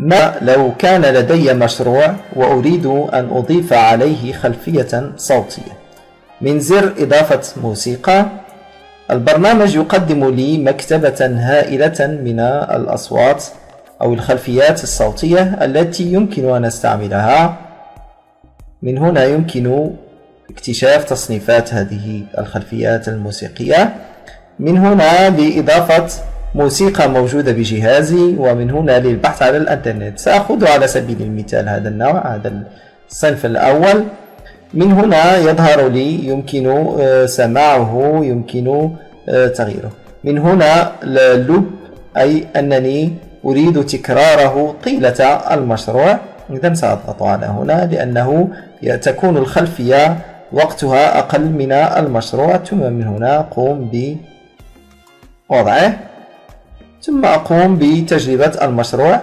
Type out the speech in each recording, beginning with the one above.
ما لو كان لدي مشروع وأريد أن أضيف عليه خلفية صوتية؟ من زر إضافة موسيقى. البرنامج يقدم لي مكتبة هائلة من الأصوات أو الخلفيات الصوتية التي يمكن أن أستعملها. من هنا يمكن اكتشاف تصنيفات هذه الخلفيات الموسيقية، من هنا لإضافة موسيقى موجودة بجهازي، ومن هنا للبحث على الإنترنت. سأخذ على سبيل المثال هذا النوع، هذا الصنف الأول. من هنا يظهر لي يمكن سماعه، يمكن تغييره. من هنا لوب، أي أنني أريد تكراره طيلة المشروع. إذن سأضغط على هنا لأنه تكون الخلفية وقتها أقل من المشروع. ثم من هنا أقوم بوضعه، ثم أقوم بتجربة المشروع.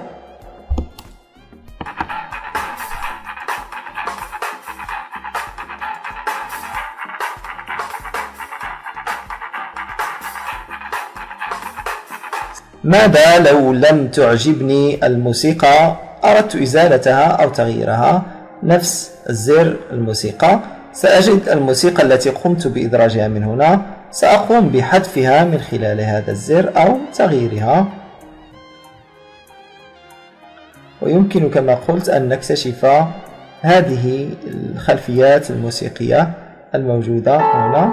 ماذا لو لم تعجبني الموسيقى، أردت إزالتها أو تغييرها؟ نفس الزر الموسيقى، سأجد الموسيقى التي قمت بإدراجها من هنا، سأقوم بحذفها من خلال هذا الزر أو تغييرها. ويمكن كما قلت أن نكتشف هذه الخلفيات الموسيقية الموجودة هنا،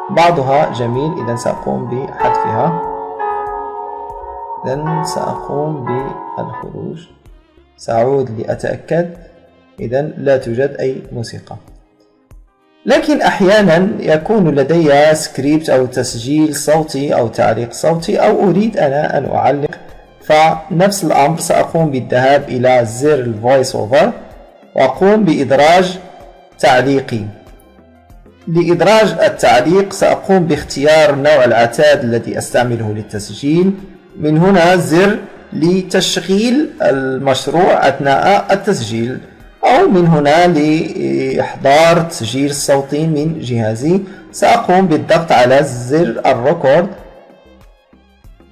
بعضها جميل. إذن سأقوم بحذفها. إذن سأقوم بالخروج، سأعود لأتأكد. إذن لا توجد أي موسيقى. لكن أحيانا يكون لدي سكريبت أو تسجيل صوتي أو تعليق صوتي، أو أريد أنا أن أعلق، فنفس الأمر سأقوم بالذهاب إلى زر الفويس أوفر وأقوم بإدراج تعليقي. لإدراج التعليق سأقوم باختيار نوع العتاد الذي أستعمله للتسجيل. من هنا زر لتشغيل المشروع أثناء التسجيل، أو من هنا لإحضار تسجيل صوتي من جهازي. سأقوم بالضغط على زر الريكورد،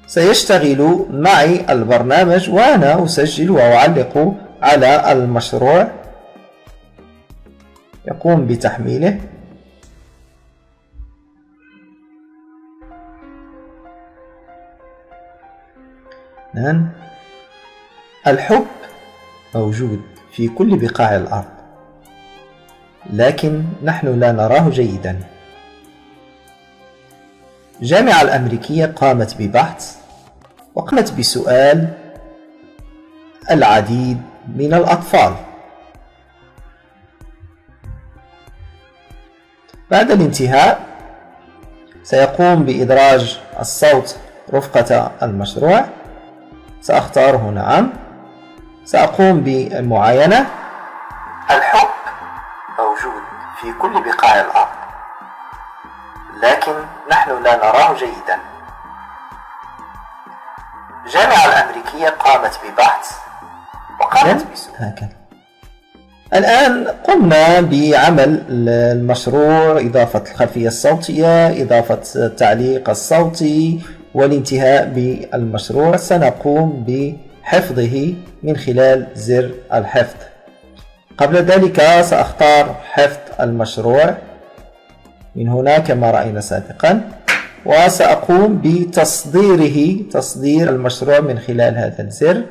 سيشتغل معي البرنامج وأنا أسجل وأعلق على المشروع. يقوم بتحميله. الحب موجود في كل بقاع الأرض، لكن نحن لا نراه جيدا. الجامعة الأمريكية قامت ببحث وقامت بسؤال العديد من الأطفال. بعد الانتهاء سيقوم بإدراج الصوت رفقة المشروع. سأختار هنا نعم. سأقوم بالمعاينة. الحب موجود في كل بقاع الأرض، لكن نحن لا نراه جيدا. الجامعة الأمريكية قامت ببحث وقامت بسؤال. الآن قمنا بعمل المشروع، إضافة الخلفية الصوتية، إضافة التعليق الصوتي، والانتهاء بالمشروع. سنقوم بحفظه من خلال زر الحفظ. قبل ذلك سأختار حفظ المشروع من هنا كما رأينا سابقا، وسأقوم بتصدير المشروع من خلال هذا الزر.